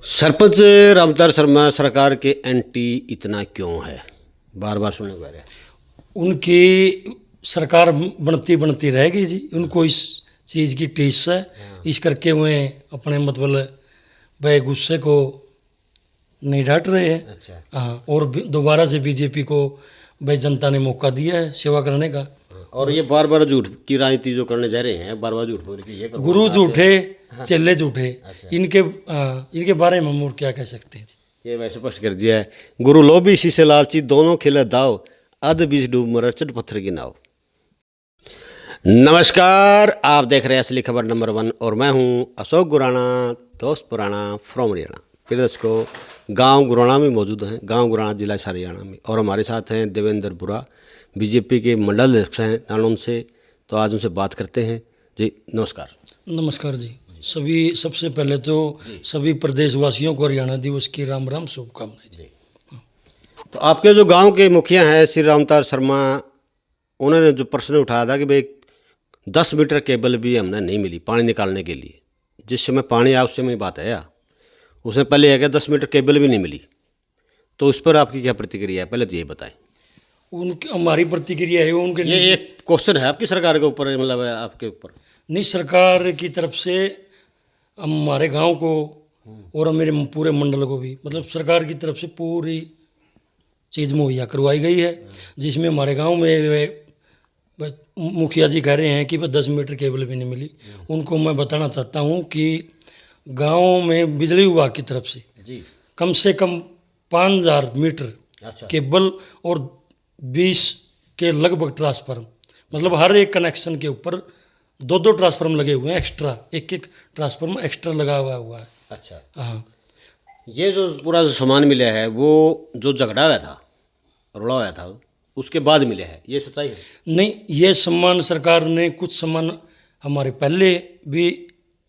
सरपंच रामदार शर्मा सरकार के एंटी इतना क्यों है? बार बार सुनने को आ रहा है। उनकी सरकार बनती बनती रहेगी जी। उनको इस चीज़ की टीस है, इस करके वे अपने मतलब वह गुस्से को नहीं डांट रहे हैं। अच्छा। हाँ, और दोबारा से बीजेपी को भाई जनता ने मौका दिया है सेवा करने का। और ये बार बार झूठ की राजनीति जो करने जा रहे हैं, बार बार झूठ बोल के ये गुरु झूठे, चेले झूठे। अच्छा। इनके बारे में हम और क्या कह सकते हैं जी। ये वैसे स्पष्ट कर दिया है। गुरु लोभी शीशे लालची दोनों खिले दाव, अध बीच डूब मर चट पत्थर की नाव। नमस्कार, आप देख रहे हैं असली खबर नंबर 1 और मैं हूं अशोक गुराना, दोस्त पुराना फ्रॉम हरियाणा। फिर दर्शकों, गांव गुराना में मौजूद हैं, गांव गुराना जिला हरियाणा में, और हमारे साथ हैं देवेंद्र बुरा, बीजेपी के मंडल अध्यक्ष हैं नानौन से। तो आज उनसे बात करते हैं। जी नमस्कार। नमस्कार जी। सबसे पहले तो सभी प्रदेशवासियों को हरियाणा दिवस की राम राम शुभकामनाएं जी। तो आपके जो गांव के मुखिया हैं श्री रामतार शर्मा, उन्होंने जो प्रश्न उठाया था कि भाई 10 मीटर केबल भी हमने नहीं मिली पानी निकालने के लिए। जिस समय पानी आया उस समय बात है, उसने पहले है कि 10 मीटर केबल भी नहीं मिली। तो उस पर आपकी क्या प्रतिक्रिया है, पहले तो ये बताएं। उनकी हमारी प्रतिक्रिया है उनके ये एक क्वेश्चन है आपकी सरकार के ऊपर, मतलब है आपके ऊपर नहीं। सरकार की तरफ से हमारे गांव को और मेरे पूरे मंडल को भी मतलब सरकार की तरफ से पूरी चीज़ मुहैया करवाई गई है, जिसमें हमारे गांव में मुखिया जी कह रहे हैं कि वह 10 मीटर केबल भी नहीं मिली। उनको मैं बताना चाहता हूं कि गांव में बिजली विभाग की तरफ से कम 5,000 मीटर केबल और 20 के लगभग ट्रांसफार्म, मतलब हर एक कनेक्शन के ऊपर 2 ट्रांसफार्म लगे हुए हैं। एक्स्ट्रा एक ट्रांसफार्म एक्स्ट्रा लगा हुआ है। अच्छा। हाँ, ये जो पूरा जो सामान मिला है वो जो झगड़ा हुआ था, रोड़ा हुआ था, उसके बाद मिला है, ये सच्चाई है? नहीं, ये सम्मान सरकार ने कुछ सम्मान हमारे पहले भी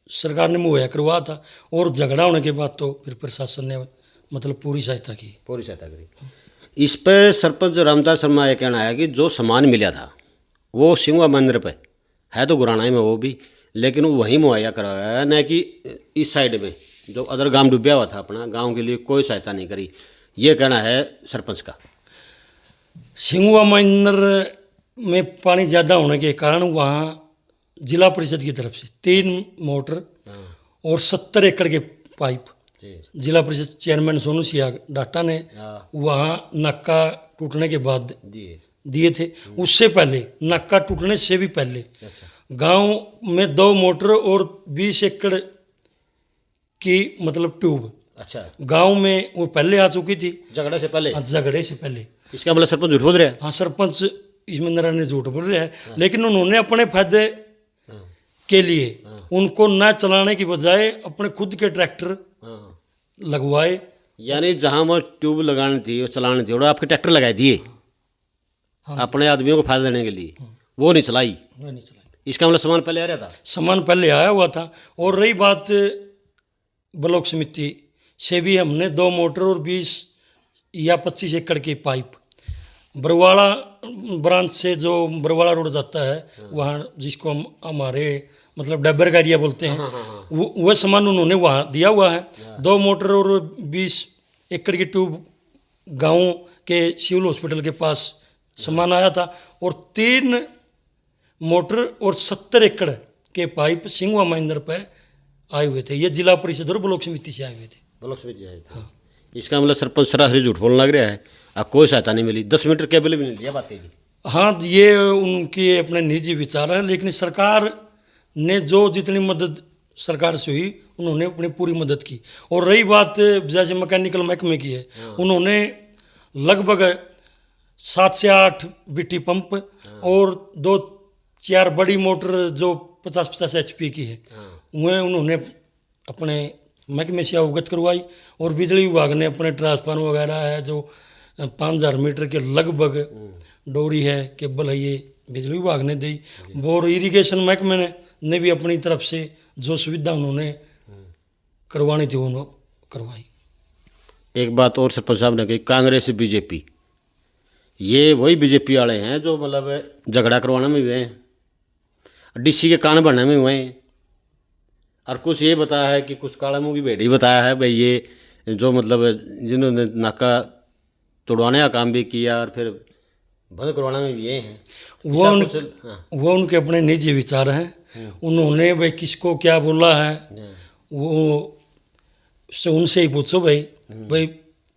सरकार ने मुहैया करवाया था, और झगड़ा होने के बाद तो फिर प्रशासन ने मतलब पूरी सहायता करी। इस पे सरपंच रामदार शर्मा ये कहना है कि जो सामान मिला था वो सिंगवा मंदिर पे है, तो गुराना में वो भी, लेकिन वो वहीं मुहैया करवाया है, न कि इस साइड में जो अदर गांव डूबा हुआ था अपना गांव के लिए कोई सहायता नहीं करी। ये कहना है सरपंच का। सिंगवा मंदिर में पानी ज़्यादा होने के कारण वहाँ जिला परिषद की तरफ से 3 मोटर और 70 एकड़ के पाइप जिला परिषद चेयरमैन सोनू सिया डाटा ने वहाँ नाका टूटने के बाद दिए थे। उससे पहले, नाका टूटने से भी पहले गांव में 2 मोटर और 20 एकड़ की मतलब ट्यूब गांव में वो पहले आ चुकी थी, झगड़े से पहले। इसका मतलब सरपंच झूठ बोल रहा है? हाँ, सरपंच इसमें नारायण झूठ बोल रहे हैं, लेकिन उन्होंने अपने फायदे के लिए उनको न चलाने की बजाय अपने खुद के ट्रैक्टर लगवाए। यानी जहां वो ट्यूब लगानी थी, वो चलानी थी, और आपके ट्रैक्टर लगाए दिए अपने आदमियों को फायदा देने के लिए, वो नहीं चलाई। इसका मतलब सामान पहले आ रहा था? सामान पहले आया हुआ था। और रही बात ब्लॉक समिति से भी हमने 2 मोटर और 20 या 25 एकड़ की पाइप बरवाड़ा ब्रांच से, जो बरवाड़ा रोड जाता है वहाँ, जिसको हम हमारे मतलब डब्बर का एरिया बोलते हैं, वह सामान उन्होंने वहाँ दिया हुआ है। 2 मोटर और 20 एकड़ की ट्यूब गाँव के सिविल हॉस्पिटल के पास सामान आया था, और 3 मोटर और 70 एकड़ के पाइप सिंगवा महेंद्र पे आए हुए थे। ये जिला परिषद और ब्लॉक समिति से आए हुए थे। हाँ। इसका मतलब सरपंच सरासरी झूठ बोलने लग रहा है। अब कोई सहायता नहीं मिली, 10 मीटर केबल भी नहीं लिया, बात कही। हाँ, ये उनके अपने निजी विचार है, लेकिन सरकार ने जो जितनी मदद सरकार से हुई उन्होंने अपनी पूरी मदद की। और रही बात जैसे मैकेनिकल महकमे की है, उन्होंने लगभग 7 से 8 बीटी पंप और 2-4 बड़ी मोटर जो 50-50 HP की है, वह उन्होंने अपने महकमे से अवगत करवाई। और बिजली विभाग ने अपने ट्रांसफार्मर वगैरह है जो 5,000 मीटर के लगभग डोरी है, केबल है, ये बिजली विभाग ने दी। और इरिगेशन महकमे ने भी अपनी तरफ से जो सुविधा उन्होंने करवानी थी उन्होंने करवाई। एक बात और सरपंच साहब ने कही, कांग्रेस बीजेपी, ये वही बीजेपी वाले हैं जो मतलब झगड़ा करवाने में हुए हैं, DC के कान भरने में हुए हैं, और कुछ ये बताया है कि कुछ काला मुंह की भेड़ी बताया है भाई, ये जो मतलब जिन्होंने नाका तोड़वाने का काम भी किया और फिर बंद करवाने में भी ये हैं। वो ऐसा उन, कुछ, हाँ, वो उनके अपने निजी विचार हैं। उन्होंने भाई किसको क्या बोला है वो से उनसे ही पूछो भाई। भाई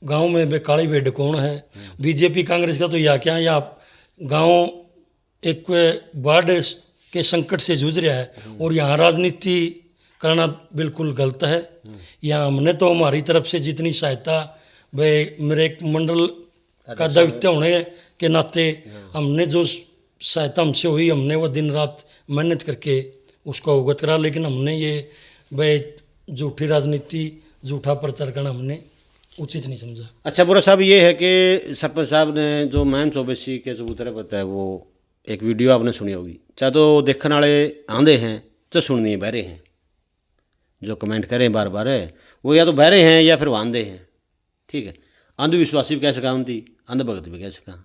गांव में भाई काली भेड़ कौन है? बीजेपी कांग्रेस का तो या क्या, या गांव एक बाढ़ के संकट से जूझ रहा है और यहाँ राजनीति करना बिल्कुल गलत है। यहाँ हमने तो हमारी तरफ से जितनी सहायता, भाई मेरे एक मंडल का दायित्व होने के नाते हमने जो सहायता हमसे हुई, हमने वो दिन रात मेहनत करके उसको अवगत करा। लेकिन हमने ये भाई झूठी राजनीति, झूठा प्रचार करना हमने उचित नहीं समझा। अच्छा बुरा साहब, ये है कि सरपंच साहब ने जो मैम चौबेसी के चबूतरे पता है वो एक वीडियो आपने सुनी होगी, चाहे तो देखने वाले आंधे हैं चाहे सुननी बहरे हैं, जो कमेंट करें बार बार है वो या तो बहरे हैं या फिर वो आंधे हैं। ठीक है, अंधविश्वासी भी कह सका उनकी, अंधभक्त भी कह सका।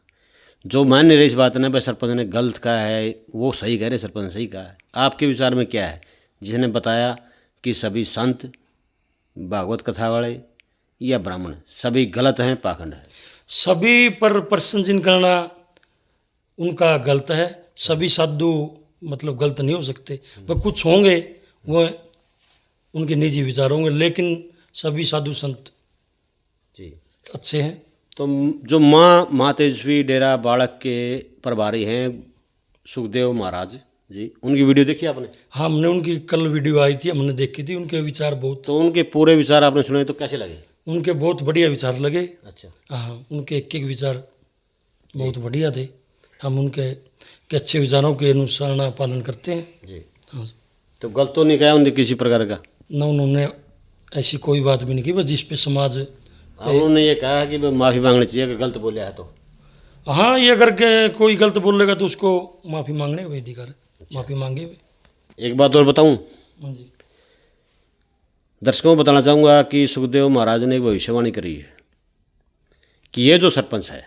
जो मान नहीं रही इस बात ने भाई सरपंच ने गलत कहा है, वो सही कह रहे, सरपंच ने सही कहा है। आपके विचार में क्या है जिसने बताया कि सभी संत, भागवत कथा वाले या ब्राह्मण सभी गलत हैं, पाखंड है? सभी पर प्रश्न जिन करना उनका गलत है। सभी साधु मतलब गलत नहीं हो सकते, वह कुछ होंगे वो उनके निजी विचार होंगे, लेकिन सभी साधु संत जी अच्छे हैं। तो जो माँ तेजस्वी डेरा बाड़क के प्रभारी हैं सुखदेव महाराज जी, उनकी वीडियो देखी आपने? हाँ, हमने उनकी कल वीडियो आई थी, हमने देखी थी। उनके विचार बहुत, तो उनके पूरे विचार आपने सुने तो कैसे लगे? उनके बहुत बढ़िया विचार लगे। अच्छा, हाँ, उनके एक एक विचार बहुत बढ़िया थे। हम उनके के अच्छे विचारों के अनुसार पालन करते हैं जी। हाँ। तो गलत तो नहीं कहा उनने किसी प्रकार का? न उन्होंने ऐसी कोई बात भी नहीं की, बस जिस पे समाज। उन्होंने ये कहा कि माफ़ी मांगनी चाहिए अगर गलत बोले है तो। हाँ, ये अगर के कोई गलत बोलेगा तो उसको माफ़ी मांगने का अधिकार है। माफ़ी मांगे भी। एक बात और बताऊं, हाँ जी। दर्शकों को बताना चाहूँगा कि सुखदेव महाराज ने एक भविष्यवाणी करी है कि ये जो सरपंच है,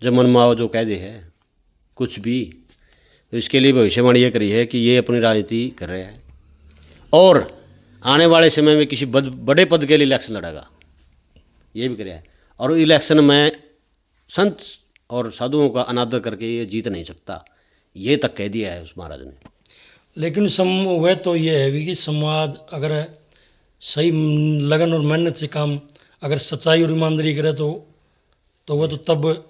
जो मनमाओ जो कह दे है कुछ भी, तो इसके लिए भविष्यवाणी ये करी है कि ये अपनी राजनीति कर रहे हैं और आने वाले समय में किसी बड़े पद के लिए इलेक्शन लड़ेगा, ये भी कराया है। और इलेक्शन में संत और साधुओं का अनादर करके ये जीत नहीं सकता, ये तक कह दिया है उस महाराज ने। लेकिन वह तो ये है भी कि समाज अगर सही लगन और मेहनत से काम, अगर सच्चाई और ईमानदारी करे तो वह तो तब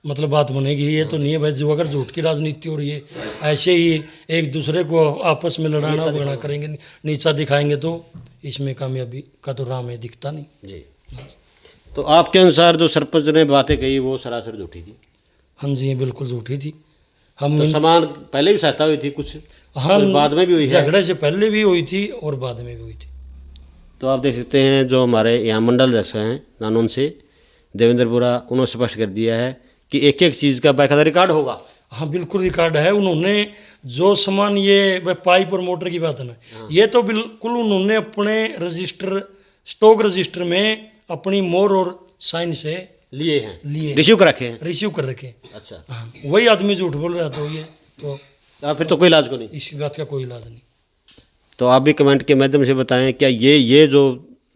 मतलब बात बनेगी। ये तो नहीं है भाई जो अगर झूठ की राजनीति हो रही है, ऐसे ही एक दूसरे को आपस में लड़ाना भगना करेंगे, नीचा दिखाएंगे, तो इसमें कामयाबी का तो राह में दिखता नहीं जी। तो आपके अनुसार जो सरपंच ने बातें कही वो सरासर झूठी थी? हाँ जी, बिल्कुल झूठी थी। हम तो समान पहले भी सहायता हुई थी कुछ, हाँ, बाद में भी हुई है? झगड़े से पहले भी हुई थी और बाद में भी हुई थी। तो आप देख सकते हैं जो हमारे यहाँ मंडल अध्यक्ष हैं नानौन से देवेंद्र बुरा, उन्होंने स्पष्ट कर दिया है कि एक एक चीज़ का बाकायदा रिकॉर्ड होगा। हाँ, बिल्कुल रिकॉर्ड है। उन्होंने जो सामान ये पाइप और मोटर की बात है ना, ये तो बिल्कुल उन्होंने अपने रजिस्टर, स्टॉक रजिस्टर में अपनी मोहर और साइन से लिए रिसीव कर रखे हैं। रिसीव कर रखे। अच्छा, हाँ, वही आदमी झूठ बोल रहा तो ये तो फिर तो कोई इलाज को नहीं, इसी बात का कोई इलाज नहीं। तो आप भी कमेंट के माध्यम से बताएं क्या ये जो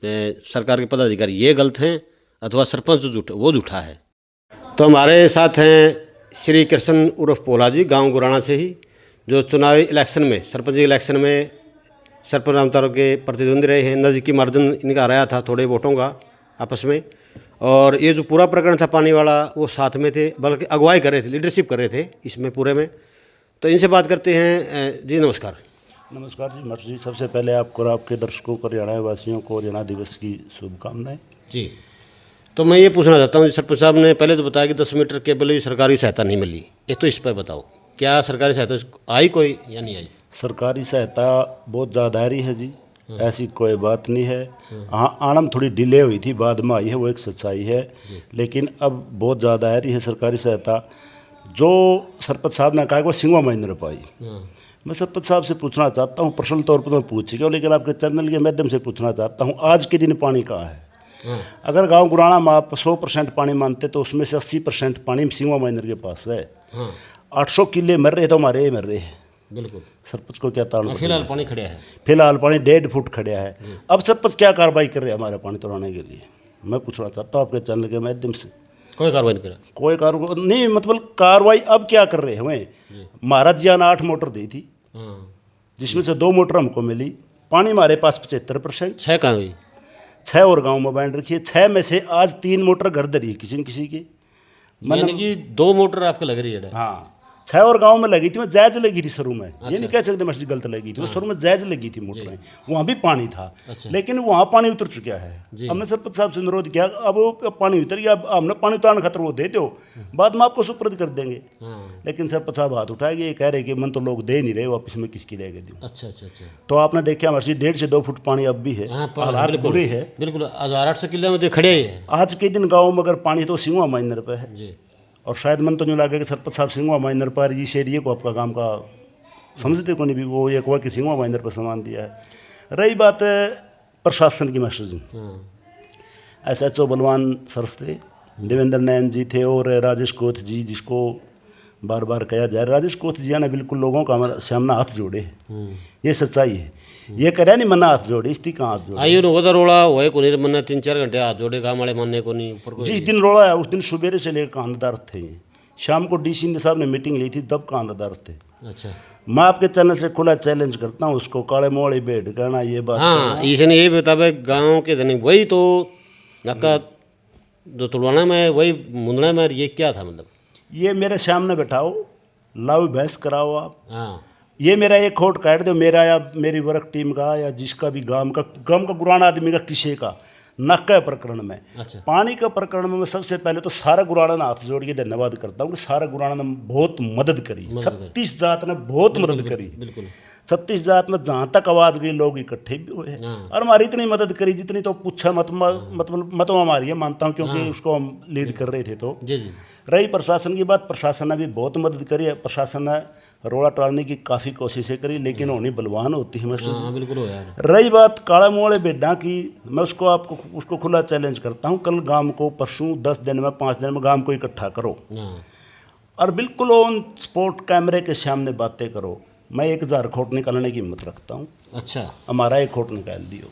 सरकार के पदाधिकारी ये गलत हैं अथवा सरपंच जो वो झूठा है? तो हमारे साथ हैं श्री कृष्ण उर्फ पोला जी, गांव गुराना से ही, जो चुनावी इलेक्शन में, सरपंच इलेक्शन में सरपंच रामतार के प्रतिद्वंदी रहे हैं। नज़दीकी मार्जिन इनका रहा था थोड़े वोटों का आपस में, और ये जो पूरा प्रकरण था पानी वाला वो साथ में थे, बल्कि अगुवाई कर रहे थे, लीडरशिप कर रहे थे इसमें पूरे में। तो इनसे बात करते हैं। जी नमस्कार। नमस्कार जी, मर्सी जी, सबसे पहले आपको और आपके दर्शकों को, हरियाणा वासियों को हरियाणा दिवस की शुभकामनाएं। जी, तो मैं ये पूछना चाहता हूँ, सरपंच साहब ने पहले तो बताया कि 10 मीटर केबल भी सरकारी सहायता नहीं मिली, ये तो इस पर बताओ क्या सरकारी सहायता आई कोई या नहीं आई? सरकारी सहायता बहुत ज़्यादा आ रही है जी, ऐसी कोई बात नहीं है। हाँ, आनम थोड़ी डिले हुई थी, बाद में आई है, वो एक सच्चाई है, लेकिन अब बहुत ज़्यादा आ रही है सरकारी सहायता। जो सरपंच साहब ने कहा कि वो सिंगवा महीने पाई, मैं सरपंच साहब से पूछना चाहता हूँ, पर्सनल तौर पर तो मैं पूछ गया, लेकिन आपके चैनल के माध्यम से पूछना चाहता हूँ, आज के दिन पानी कहाँ है? अगर गांव गुराना में आप 100% पानी मानते तो उसमें से 80% पानी सिंगवा माइनर के पास है। 800 किले मर रहे तो हमारे ये मर रहे हैं। बिल्कुल। सरपंच को क्या ताड़ना? फिलहाल पानी खड़ा है। फिलहाल पानी 1.5 फुट खड़ा है। अब सरपंच क्या कार्रवाई कर रहे हैं हमारे पानी तोड़ने के लिए? मैं पूछना चाहता हूँ आपके चैनल के माध्यम से। कोई कार्रवाई नहीं करा। कोई कार्रवाई नहीं, मतलब कार्रवाई अब क्या कर रहे हैं? हमें महाराज जी ने 8 मोटर दी थी, हाँ, जिसमें से 2 मोटर हमको मिली। पानी हमारे पास 75%। 6 कहाँ हुई? 6 और गांव में बांध रखी है। 6 में से आज 3 मोटर घर धरी है किसी न किसी की। यानी कि 2 मोटर आपको लग रही है। हाँ, 6 और गांव में लगी थी। मैं जायज लगी थी शुरू में, ये नहीं कह सकते मस्जिद गलत लगी थी। वो शुरू में जायज लगी थी मोटरें, वहाँ भी पानी था। लेकिन वहाँ पानी उतर चुका है। हमने सरपंच साहब से अनुरोध किया, अब वो पानी उतर गया, अब हमने पानी उतारने खतर वो दे दो, बाद में आपको सुपुर्द कर देंगे। लेकिन सरपंच साहब हाथ उठाएंगे, ये कह रहे कि मन तो लोग दे नहीं रहे, वापस में किसकी लेके दूँ। अच्छा अच्छा अच्छा। तो आपने देखा मस्जिद 1.5 से 2 फुट पानी अब भी है। हालात बुरे है बिल्कुल। 800 किलो में तो खड़े ही है। आज के दिन गाँव में अगर पानी तो सिंगवा माइनर पे है जी। और शायद मन तो नहीं लगे कि सरपंच साहब सिंगवा माइनर पर इस एरिए को आपका काम का समझते को नहीं भी, वो एक हुआ कि सिंगवा माइनर पर सामान दिया है। रही बात प्रशासन की मास्टर जी, SHO बलवान सर थे, देवेंद्र नयन जी थे और राजेश कोथ जी, जिसको बार बार कहा जाए। राजेश कोथ जी ने बिल्कुल लोगों का हमारे सामने हाथ जोड़े, ये सच्चाई है। ये कह नहीं मना हाथ जोड़े, इसकी कहाँ हाथ जोड़े? आइयो होता रोड़ा हुए को नहीं मन्ना 3-4 घंटे हाथ जोड़े काम वाले मानने को नहीं ऊपर को। जिस दिन रोड़ा है उस दिन सुबेरे से लेकर कांदादार थे। शाम को DC साहब ने मीटिंग ली थी, तब कांदादार थे। अच्छा। मैं आपके चैनल से खुला चैलेंज करता हूँ उसको, काले मोड़ी भेड़ कहना ये बात। हाँ, इसने ये बतावे गाँव के धनी वही तो नक्का जो तुड़वाना में वही मुंदना में, ये क्या था मतलब? ये मेरे सामने बैठाओ, लाओ बहस कराओ आप। हाँ, ये मेरा एक खोट काट दो, मेरा या मेरी वर्क टीम का या जिसका भी गांव का गुराना आदमी का किसी का नक्का प्रकरण में। अच्छा। पानी का प्रकरण में मैं सबसे पहले तो सारा गुराना ने हाथ जोड़ के धन्यवाद करता हूँ कि सारा गुराना ने बहुत मदद करी। 36 जात ने बहुत मदद करी। बिल्कुल। 36 जात में जहाँ तक आवाज़ गई लोग इकट्ठे भी हुए हैं और हमारी इतनी मदद करी जितनी तो पूछा मत हमारी है, मानता हूँ, क्योंकि उसको हम लीड कर रहे थे। तो जी जी। रही प्रशासन की बात, प्रशासन ने भी बहुत मदद करी है। प्रशासन ने रोड़ा टालने की काफ़ी कोशिशें करी, लेकिन होनी बलवान होती है मास्टर जी। हाँ बिल्कुल हो यार। रही बात काला मोड़े बेड्डा की, मैं उसको खुला चैलेंज करता हूँ। कल गांव को परसों 10 दिन में 5 दिन में गांव को इकट्ठा करो और बिल्कुल ऑन स्पॉट कैमरे के सामने बातें करो। मैं 1000 खोट निकालने की हिम्मत रखता हूँ। अच्छा। हमारा 1 खोट निकाल दियो।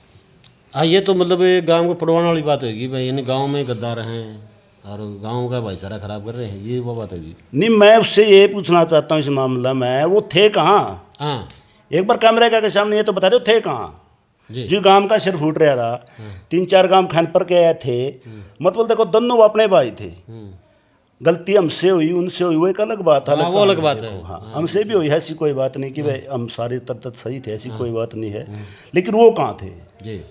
हाँ, ये तो मतलब ये गांव को पड़वाने वाली बात होगी भाई, यानी गांव में गद्दार हैं और गांव का भाईचारा खराब कर रहे हैं, ये वो बात होगी। नहीं, मैं उससे ये पूछना चाहता हूँ इस मामला में, वो थे कहाँ? हाँ, एक बार कैमरे के सामने ये तो बता दो थे कहाँ? जो गांव का सिर फूट रहा था, 3-4 गांव खान पर के आए थे। मतलब देखो दोनों अपने भाई थे। गलती हमसे हुई उनसे हुई वो एक अलग बात है। वो अलग बात है। हाँ, हमसे भी हुई, ऐसी कोई बात नहीं कि भाई हम सारे तब सही थे, ऐसी कोई बात नहीं है। लेकिन वो कहाँ थे?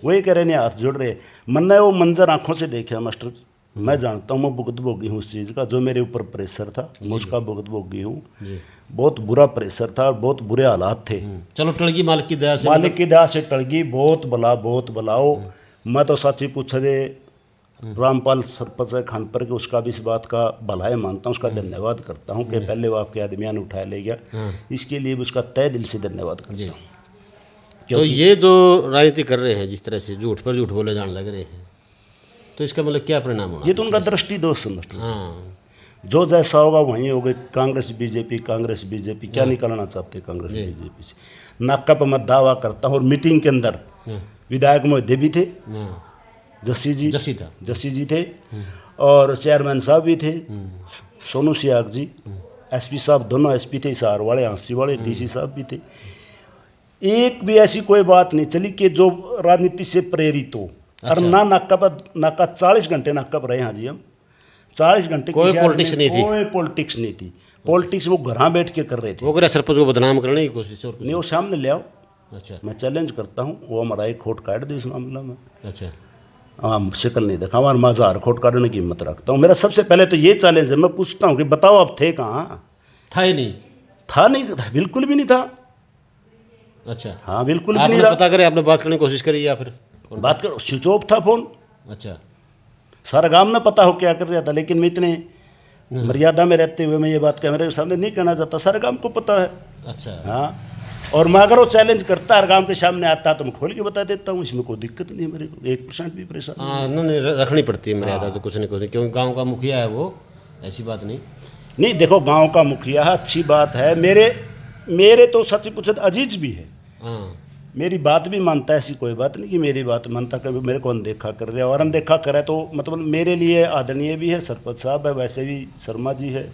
वो ये कह रहे नहीं हाथ जोड़ रहे। मैंने वो मंजर आंखों से देखा मास्टर। मैं जानता हूँ, मैं भुगत भोगी हूँ उस चीज़ का। जो मेरे ऊपर प्रेशर था मैं उसका भुगत भोगी हूँ। बहुत बुरा प्रेशर था और बहुत बुरे हालात थे। चलो टलगी मालिक की दया से, मालिक की दया से टलगी। बहुत बलाओ। मैं तो सच्ची पूछ दे रामपाल सरपंच खान पर के, उसका भी इस बात का भलाई मानता हूँ, उसका धन्यवाद करता हूँ कि पहले वो आपके आदमियान उठाया ले गया। इसके लिए भी उसका तय दिल से धन्यवाद करता हूँ। तो ये जो राजनीति कर रहे हैं जिस तरह से झूठ पर झूठ बोले जाने लग रहे हैं, तो इसका मतलब क्या परिणाम होना? ये तो उनका दृष्टि दोष समझते हैं। हाँ, जो जैसा होगा वहीं होगा। कांग्रेस बीजेपी क्या निकालना चाहते हैं कांग्रेस बीजेपी से? नाका पर मैं दावा करता हूँ। और मीटिंग के अंदर विधायक मोहिते भी थे, जस्सी जी थे और चेयरमैन साहब भी थे, सोनू सियाग जी, SP साहब, दोनों SP थे, हिसार वाले, हाँसी वाले, DC साहब भी थे। एक भी ऐसी कोई बात नहीं चली कि जो राजनीति से प्रेरित हो। और ना नाका 40 घंटे नाका पर रहे। हाँ जी, हम 40 घंटे कोई पॉलिटिक्स नहीं थी। कोई पॉलिटिक्स नहीं थी। पॉलिटिक्स वो घर बैठ के कर रहे थे। वो करे सरपंच को बदनाम करने की कोशिश और नहीं, वो सामने ले आओ। अच्छा। मैं चैलेंज करता हूँ, वो हमारा 1 खोट काट दे इस मामला में। अच्छा। हाँ, शिकल नहीं देखा हमारा, मैं 1000 खोट काटने की हिम्मत रखता हूँ। मेरा सबसे पहले तो ये चैलेंज है। मैं पूछता हूँ कि बताओ आप थे कहाँ? था ही नहीं। था नहीं, बिल्कुल भी नहीं था। अच्छा। हाँ, बिल्कुल भी आपने नहीं। पता करे, आपने बात करने की कोशिश करी या फिर बात करो? स्विच ऑफ था फोन। अच्छा। सारा गांव में पता हो क्या कर रहा था, लेकिन मैं इतने मर्यादा में रहते हुए मैं ये बात कैमरे के सामने नहीं कहना चाहता। सारे गांव को पता है। अच्छा। हाँ, और मैं अगर वो चैलेंज करता है गांव के सामने आता तो मैं खोल के बता देता हूँ, इसमें कोई दिक्कत नहीं है मेरे को, 1% भी परेशान। हाँ, नहीं रखनी पड़ती है मर्यादा। तो कुछ नहीं, क्योंकि गांव का मुखिया है वो, ऐसी बात नहीं। नहीं, देखो गांव का मुखिया है, अच्छी बात है। मेरे मेरे तो सच पूछे तो अजीज भी है, हाँ मेरी बात भी मानता है, ऐसी कोई बात नहीं कि मेरी बात मानता, कभी मेरे को अनदेखा कर रहा है, और अनदेखा करे तो मतलब मेरे लिए आदरणीय भी है, सरपंच साहब है, वैसे भी शर्मा जी है,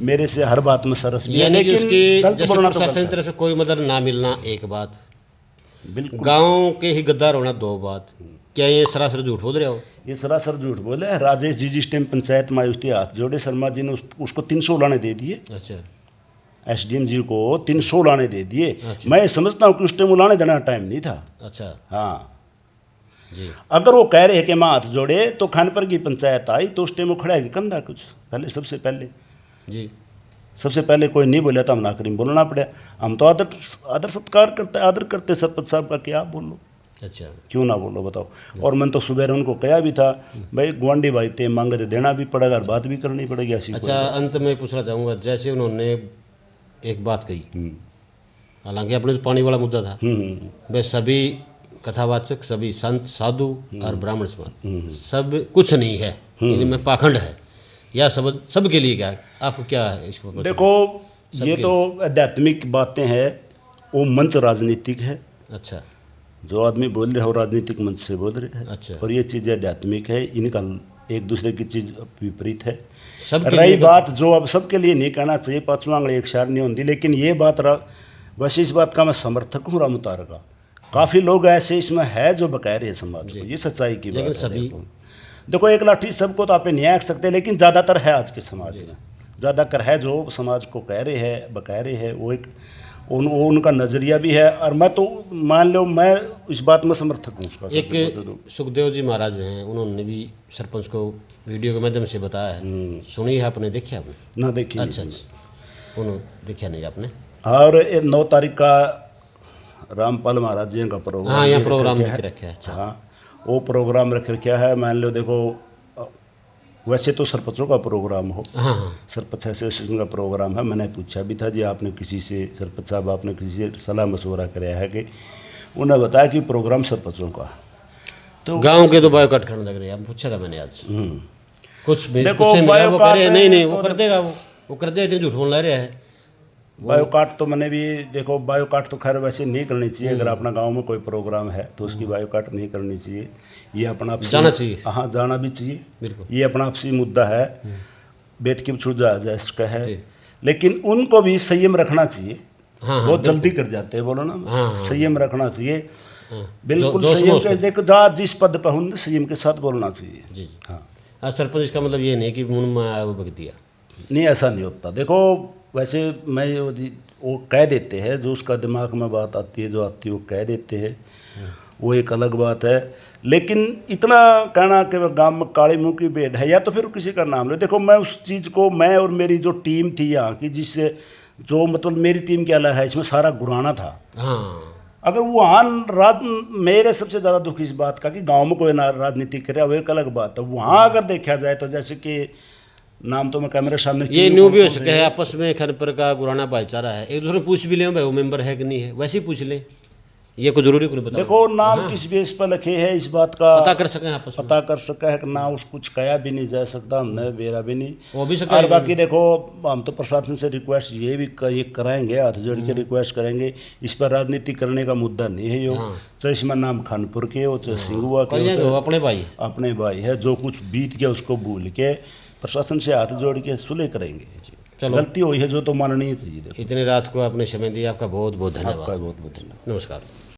मेरे से हर बात में सरस भी है, यानी कि उसकी गलत जैसे बोलना तो प्रशासन की गलत तरफ से कोई मदद ना मिलना एक बात, है। बिल्कुल गांव के ही गद्दार होना दो बात, क्या ये सरासर झूठ बोल रहे हो? ये सरासर झूठ बोले है। राजेश जी जिस टाइम पंचायत में आई उसके हाथ जोड़े, शर्मा जी ने उसको 300 लाने दे दिए, अच्छा एसडीएम जी को 300 लाने दे दिए। अच्छा। मैं समझता हूँ कि उस टाइम वो लाने देना टाइम नहीं था। अच्छा हाँ, जी अगर वो कह रहे हैं कि मैं हाथ जोड़े तो खानपर की पंचायत आई तो उस टाइम वो खड़ा है कि कंधा कुछ पहले, सबसे पहले कोई नहीं बोला था, हम नाकरी में बोलना पड़ा। हम तो आदर सत्कार करते, आदर करते सरपंच साहब का, क्या आप बोल लो, अच्छा क्यों ना बोलो बताओ। और मैंने तो सुबह उनको कहा भी था, भाई गुआंढी भाई टेम मांगे तो देना भी पड़ेगा और बात भी करनी पड़ेगी, ऐसी अच्छा अंत में पूछना चाहूँगा, जैसे उन्होंने एक बात कही, हालांकि अपने तो पानी वाला मुद्दा था, वे सभी कथावाचक, सभी संत साधु और ब्राह्मण समाज सब कुछ नहीं है, इनमें पाखंड है, या सबके लिए क्या, आपको क्या है इसको? देखो ये तो आध्यात्मिक बातें हैं, वो मंच राजनीतिक है, अच्छा जो आदमी बोल रहे हो राजनीतिक मंच से बोल रहे हैं, अच्छा, और ये चीज़ आध्यात्मिक है, इनका एक दूसरे की चीज़ विपरीत है। सबके रही लिए बात जो अब सबके लिए नहीं कहना चाहिए, पाँचवा आंगली एक शार नहीं होती, लेकिन ये बात वैसे इस बात का मैं समर्थक हूँ राम अवतार का। काफ़ी लोग ऐसे इसमें है जो बका रहे हैं समाज को, ये सच्चाई की बात है। सभी देखो एक लाठी सबको तो आप नहीं आंक सकते, लेकिन ज़्यादातर है आज के समाज में, ज़्यादातर है जो समाज को कह रहे हैं, बका रहे हैं, वो एक उनका नज़रिया भी है, और मैं तो मान लो मैं इस बात में समर्थक हूँ उसका। एक सुखदेव जी महाराज हैं, उन्होंने भी सरपंच को वीडियो के माध्यम से बताया है, सुनी है आपने, देखी आपने? ना देखी। अच्छा अच्छा, उन्होंने देखा नहीं आपने? और 9 तारीख का रामपाल महाराज जी का प्रोग्राम, हाँ यहाँ प्रोग्राम लिख रखा है। अच्छा हाँ, वो प्रोग्राम रख रखा है, मान लो देखो वैसे तो सरपंचों का प्रोग्राम हो, हाँ हाँ सरपंच एसोसिएशन का प्रोग्राम है। मैंने पूछा भी था जी आपने किसी से, सरपंच साहब आपने किसी से सलाह मशवरा कराया है कि? उन्होंने बताया कि प्रोग्राम सरपंचों का, तो गांव के तो बायोकट करने लग रहे हैं, पूछा था मैंने आज, कुछ देखो वो कह रहे हैं नहीं तो वो कर देगा, वो कर देगा, इतने झूठ बोल रहे हैं। बायोकाट तो मैंने भी देखो, बायोकाट तो खैर वैसे नहीं करनी चाहिए, अगर अपना गांव में कोई प्रोग्राम है तो उसकी बायोकाट नहीं करनी चाहिए, ये अपना जाना चाहिए। हाँ जाना भी चाहिए, बिल्कुल, ये अपना आपसी मुद्दा है, बैठ के छुड़ा जा इसका है, लेकिन उनको भी संयम रखना चाहिए। हाँ बहुत जल्दी कर जाते हैं, बोलो ना, हाँ, संयम रखना चाहिए, बिल्कुल जोश में संयम उसको। के, देखो जहाँ जिस पद पर हूँ संयम के साथ बोलना चाहिए। जी हाँ सरपंच, इसका मतलब ये नहीं कि मुंह में आया वो बक दिया, नहीं, ऐसा नहीं होता। देखो वैसे मैं वो कह देते हैं, जो उसका दिमाग में बात आती है, जो आती है वो कह देते हैं, वो एक अलग बात है, लेकिन इतना कहना कि गांव में काली मुंह की भेड़ है, या तो फिर किसी का नाम ले। देखो मैं उस चीज़ को, मैं और मेरी जो टीम थी यहाँ की, जिससे जो मतलब मेरी टीम क्या है, इसमें सारा गुराना था। हाँ अगर वहाँ मेरे सबसे ज़्यादा दुख इस बात का कि गांव में कोई राजनीति करे, वो एक अलग बात है। वहाँ अगर देखा जाए तो जैसे कि नाम तो मैं कैमरे सामने, ये न्यू भी हो सके है, आपस में खनपर का पुराना भाईचारा है, एक दूसरे को पूछ भी लें भाई वो मेंबर है कि नहीं है, वैसे ही पूछ लें, ये कोई जरूरी को नहीं पता। देखो नाम किस बेस पर लिखे है, इस बात का पता कर सकें आपस में, पता कर सका है कि ना उस कुछ कहा भी नहीं जा सकता, हमने बेरा भी नहीं वो भी सके। और बाकी देखो हम तो प्रशासन से रिक्वेस्ट ये भी ये कराएंगे, हाथ जोड़ के रिक्वेस्ट करेंगे, इस पर राजनीति करने का मुद्दा नहीं है यो, चाहे इसमें नाम खानपुर के हो, चाहे सिंगुआ के हो, अपने भाई है, जो कुछ बीत गया उसको भूल के प्रशासन से हाथ जोड़ के सुलह करेंगे। चलो गलती हुई है जो तो माननी चाहिए। इतनी रात को आपने समय दिया, आपका बहुत बहुत धन्यवाद। आपका बहुत बहुत धन्यवाद। नमस्कार।